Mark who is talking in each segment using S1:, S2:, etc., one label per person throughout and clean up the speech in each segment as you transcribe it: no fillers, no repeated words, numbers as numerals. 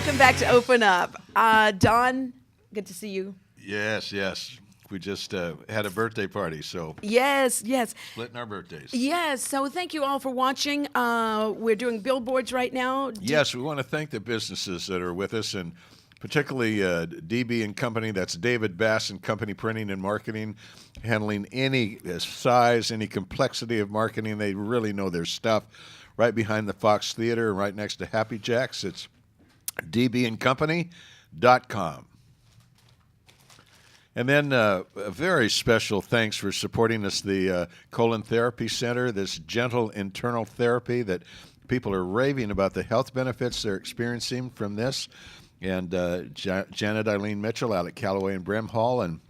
S1: welcome back to Open Up. Don, good to see you.
S2: Yes. We just had a birthday party, so
S1: Yes.
S2: splitting our birthdays.
S1: Yes, so thank you all for watching. We're doing billboards right now.
S2: Yes, we want to thank the businesses that are with us, and particularly DB and Company. That's David Bass and Company Printing and Marketing, handling any size, any complexity of marketing. They really know their stuff. Right behind the Fox Theater, right next to Happy Jacks, it's dbandcompany.com. And then a very special thanks for supporting us, the Colon Therapy Center, this gentle internal therapy that people are raving about the health benefits they're experiencing from this. And Janet Eileen Mitchell out at Callaway and Brimhall, and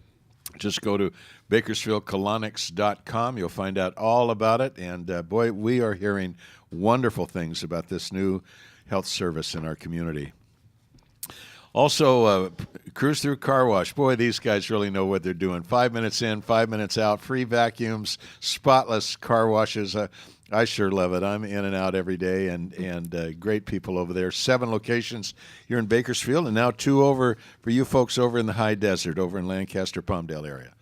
S2: just go to bakersfieldcolonics.com. You'll find out all about it. And boy, we are hearing wonderful things about this new health service in our community. Also, Cruise Through Car Wash. Boy, these guys really know what they're doing. 5 minutes in, 5 minutes out, free vacuums, spotless car washes. I sure love it. I'm in and out every day, and great people over there. 7 locations here in Bakersfield, and now 2 over for you folks over in the high desert, over in Lancaster, Palmdale area.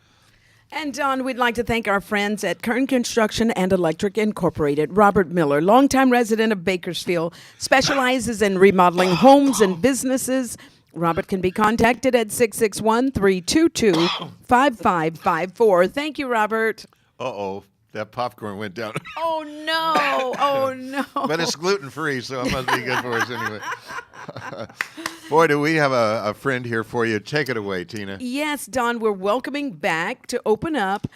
S1: And Don, we'd like to thank our friends at Kern Construction and Electric Incorporated. Robert Miller, longtime resident of Bakersfield, specializes in remodeling homes and businesses. Robert can be contacted at 661-322-5554. Thank you, Robert.
S2: Uh-oh, that popcorn went down.
S1: Oh, no. Oh, no.
S2: But it's gluten-free, so it must be good for us anyway. Boy, do we have a friend here for you. Take it away, Tina.
S1: Yes, Don, we're welcoming back to Open Up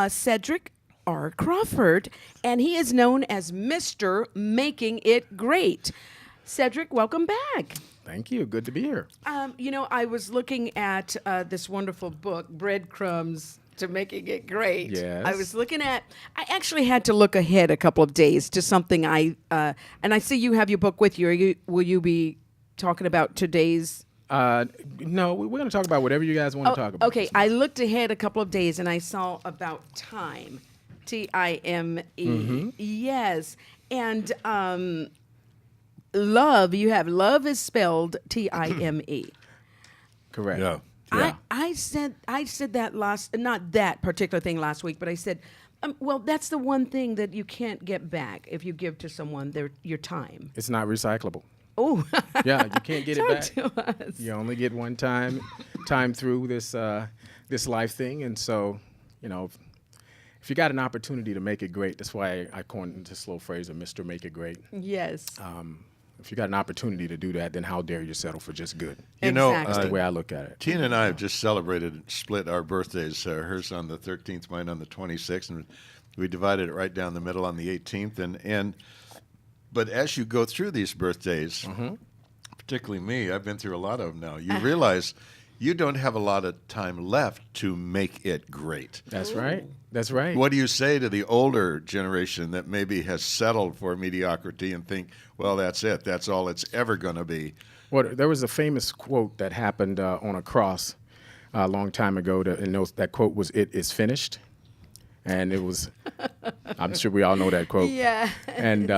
S1: Cedric R. Crawford, and he is known as Mr. Making It Great. Cedric, welcome back.
S3: Thank you. Good to be here.
S1: I was looking at this wonderful book, Breadcrumbs to Making It Great.
S3: Yes.
S1: I was looking at, I actually had to look ahead a couple of days to something and I see you have your book with you. Will you be talking about today's?
S3: No, we're going to talk about whatever you guys want to talk about.
S1: Okay, I looked ahead a couple of days and I saw about time, Time.
S3: Mm-hmm.
S1: Yes, and love. You have love is spelled Time.
S3: Correct.
S2: Yeah.
S1: I said that not that particular thing last week, but I said, well, that's the one thing that you can't get back if you give to someone your time.
S3: It's not recyclable.
S1: Oh,
S3: Yeah, you can't get it back.
S1: Talk to us.
S3: You only get one time through this life thing, and so if you got an opportunity to make it great, that's why I coined this little phrase of Mr. Make It Great.
S1: Yes.
S3: If you got an opportunity to do that, then how dare you settle for just good?
S2: You know,
S1: Exactly.
S3: That's the way I look at it.
S2: Tina and I have just split our birthdays. Hers on the 13th, mine on the 26th, and we divided it right down the middle on the 18th. But as you go through these birthdays, particularly me, I've been through a lot of them now. You realize you don't have a lot of time left to make it great.
S3: That's right. That's right.
S2: What do you say to the older generation that maybe has settled for mediocrity and think, well, that's it. That's all it's ever going to be?
S3: Well, there was a famous quote that happened on a cross a long time ago, and that quote was, "It is finished." And it was, I'm sure we all know that quote.
S1: Yeah.
S3: And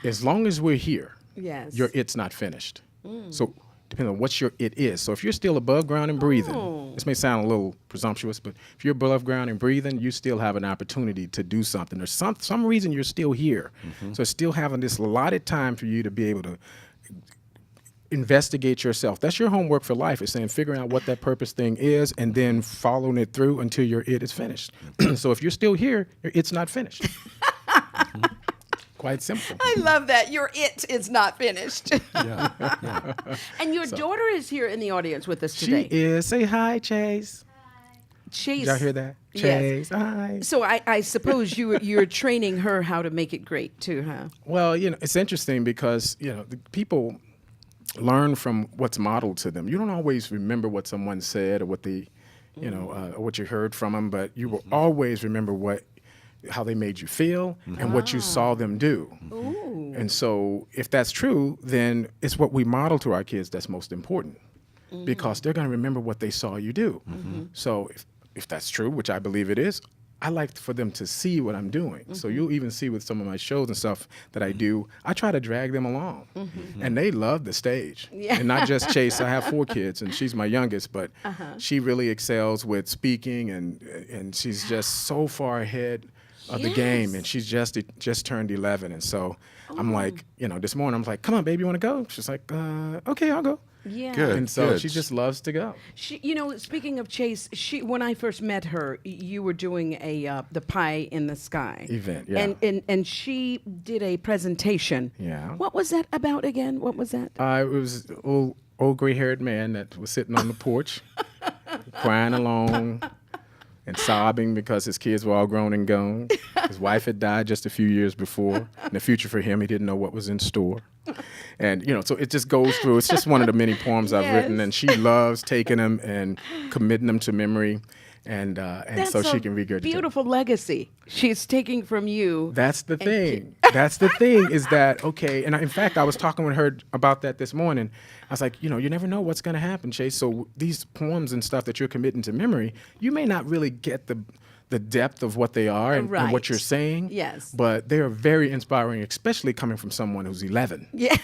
S3: as long as we're here,
S1: Yes.
S3: your it's not finished. So depending on what your it is. So if you're still above ground and breathing, this may sound a little presumptuous, but if you're above ground and breathing, you still have an opportunity to do something. There's some reason you're still here. So still having this allotted time for you to be able to investigate yourself. That's your homework for life. It's saying figuring out what that purpose thing is and then following it through until your it is finished. So if you're still here, your it's not finished. Quite simple.
S1: I love that. Your it is not finished.
S3: Yeah.
S1: And your daughter is here in the audience with us today.
S3: She is. Say hi, Chase.
S1: Chase.
S3: Did y'all hear that?
S1: Yes.
S3: Chase, hi.
S1: So I suppose you're training her how to make it great too, huh?
S3: Well, it's interesting because, the people learn from what's modeled to them. You don't always remember what someone said or what what you heard from them, but you will always remember how they made you feel and what you saw them do.
S1: Ooh.
S3: And so if that's true, then it's what we model to our kids that's most important because they're going to remember what they saw you do. So if that's true, which I believe it is, I like for them to see what I'm doing. So you'll even see with some of my shows and stuff that I do, I try to drag them along. And they love the stage.
S1: Yeah.
S3: And not just Chase. I have 4 kids, and she's my youngest, but she really excels with speaking, and she's just so far ahead of the game, and she's just turned 11. And so I'm like, this morning I'm like, come on, baby, you want to go? She's like, okay, I'll go.
S1: Yeah.
S2: Good.
S3: And so she just loves to go.
S1: She, speaking of Chase, when I first met her, you were doing the Pie in the Sky
S3: Event, yeah.
S1: and she did a presentation.
S3: Yeah.
S1: What was that about again? What was that?
S3: It was an old gray-haired man that was sitting on the porch, crying alone and sobbing because his kids were all grown and gone. His wife had died just a few years before. In the future for him, he didn't know what was in store. And, so it just goes through. It's just one of the many poems I've written, and she loves taking them and committing them to memory, and so she can regurgitate.
S1: Beautiful legacy she's taking from you.
S3: That's the thing. That's the thing is that, okay, and in fact, I was talking with her about that this morning. I was like, you never know what's going to happen, Chase. So these poems and stuff that you're committing to memory, you may not really get the depth of what they are and what you're saying.
S1: Yes.
S3: But they are very inspiring, especially coming from someone who's 11.
S1: Yeah.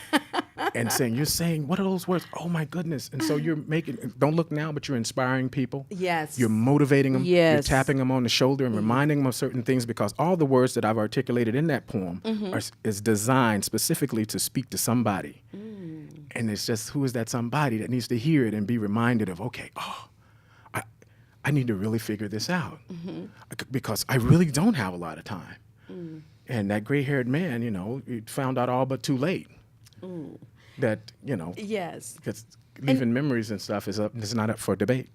S3: And you're saying, what are those words? Oh, my goodness. And so you're don't look now, but you're inspiring people.
S1: Yes.
S3: You're motivating them.
S1: Yes.
S3: You're tapping them on the shoulder and reminding them of certain things, because all the words that I've articulated in that poem is designed specifically to speak to somebody. And it's just, who is that somebody that needs to hear it and be reminded of, okay, I need to really figure this out because I really don't have a lot of time. And that gray-haired man, he found out all but too late that,
S1: Yes.
S3: because leaving memories and stuff is not up for debate.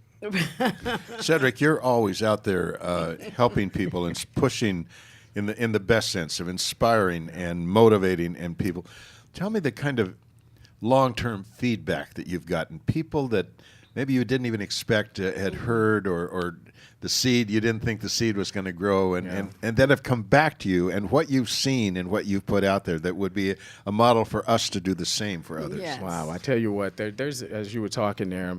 S2: Cedric, you're always out there helping people and pushing in the best sense of inspiring and motivating and people. Tell me the kind of long-term feedback that you've gotten. People that maybe you didn't even expect had heard, or the seed, you didn't think the seed was going to grow, and that have come back to you, and what you've seen and what you've put out there that would be a model for us to do the same for others.
S1: Yes.
S3: Wow, I tell you what, there's, as you were talking there,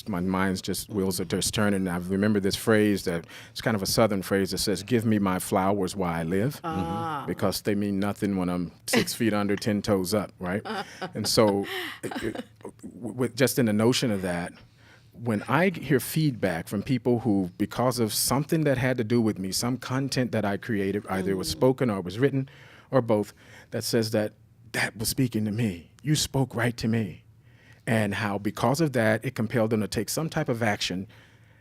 S3: my mind's just, wheels are just turning. I remember this phrase that, it's kind of a Southern phrase that says, give me my flowers while I live, because they mean nothing when I'm 6 feet under, 10 toes up, right? And so, with just in the notion of that, when I hear feedback from people who, because of something that had to do with me, some content that I created, either it was spoken or it was written, or both, that says that was speaking to me. You spoke right to me. And how, because of that, it compelled them to take some type of action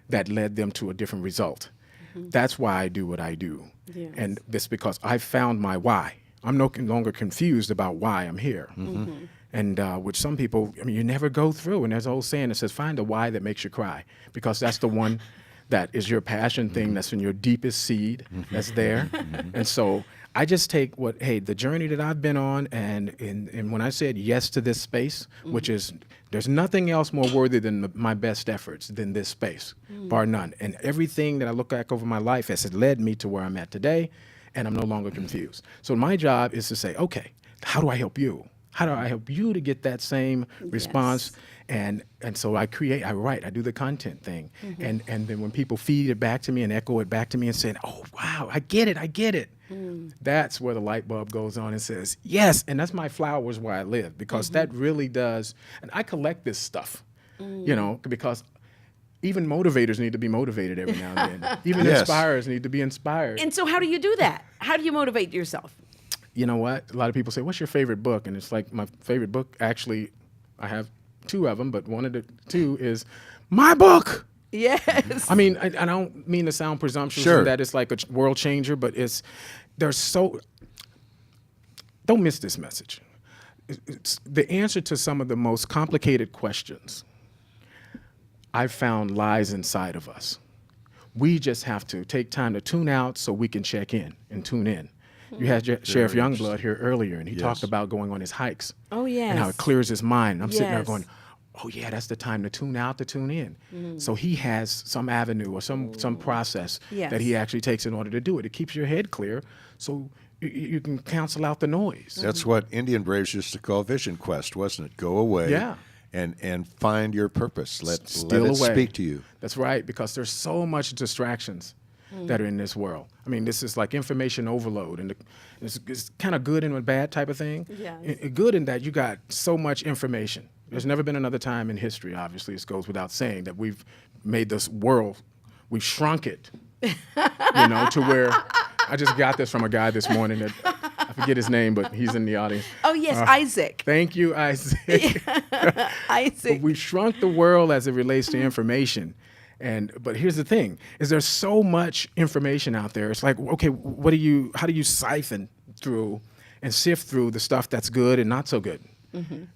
S3: that led them to a different result. That's why I do what I do.
S1: Yes.
S3: And this because I found my why. I'm no longer confused about why I'm here. And which some people, you never go through. And there's an old saying that says, find a why that makes you cry, because that's the one that is your passion thing, that's in your deepest seed, that's there. And so I just take the journey that I've been on, and when I said yes to this space, which is, there's nothing else more worthy than my best efforts than this space, bar none. And everything that I look back over my life has led me to where I'm at today, and I'm no longer confused. So my job is to say, okay, how do I help you? How do I help you to get that same response? And so I write, I do the content thing. And then when people feed it back to me and echo it back to me and say, oh, wow, I get it. That's where the light bulb goes on and says, yes. And that's my flowers where I live, because that really does. And I collect this stuff, because even motivators need to be motivated every now and then. Even inspirers need to be inspired.
S1: And so how do you do that? How do you motivate yourself?
S3: You know what? A lot of people say, what's your favorite book? And it's like, my favorite book, actually, I have 2 of them, but one of the 2 is my book.
S1: Yes.
S3: I mean, I don't mean to sound presumptuous in that it's like a world changer, but don't miss this message. It's the answer to some of the most complicated questions I've found lies inside of us. We just have to take time to tune out so we can check in and tune in. You had Sheriff Youngblood here earlier, and he talked about going on his hikes.
S1: Oh, yes.
S3: And how it clears his mind. And I'm sitting there going, oh, yeah, that's the time to tune out, to tune in. So he has some avenue or some process that he actually takes in order to do it. It keeps your head clear so you can cancel out the noise.
S2: That's what Indian Braves used to call Vision Quest, wasn't it? Go away and find your purpose. Let it speak to you.
S3: That's right, because there's so much distractions. that are in this world. I mean, this is like information overload, and it's kind of good and a bad type of thing.
S1: Yes.
S3: Good in that you got so much information. There's never been another time in history, obviously, this goes without saying, that we've made this world, we've shrunk it, to where, I just got this from a guy this morning that, I forget his name, but he's in the audience.
S1: Oh, yes, Isaac.
S3: Thank you, Isaac.
S1: Isaac.
S3: But we've shrunk the world as it relates to information. But here's the thing, is there's so much information out there. It's like, okay, how do you siphon through and sift through the stuff that's good and not so good?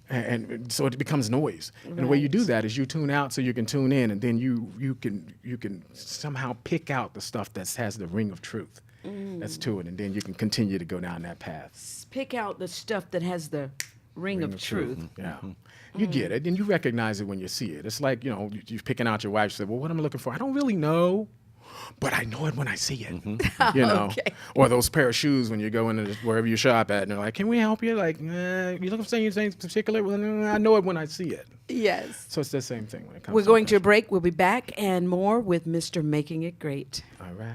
S3: And so it becomes noise. And the way you do that is you tune out so you can tune in, and then you can somehow pick out the stuff that has the ring of truth that's to it, and then you can continue to go down that path.
S1: Pick out the stuff that has the ring of truth.
S3: Yeah. You get it, and you recognize it when you see it. It's like, you're picking out your wife. You say, well, what am I looking for? I don't really know, but I know it when I see it.
S1: Okay.
S3: Or those pair of shoes when you go into wherever you shop at, and they're like, can we help you? Like, you looking for anything particular? Well, I know it when I see it.
S1: Yes.
S3: So it's the same thing when it comes
S1: We're
S3: to
S1: going to a break. We'll be back and more with Mr. Making It Great.
S3: All right.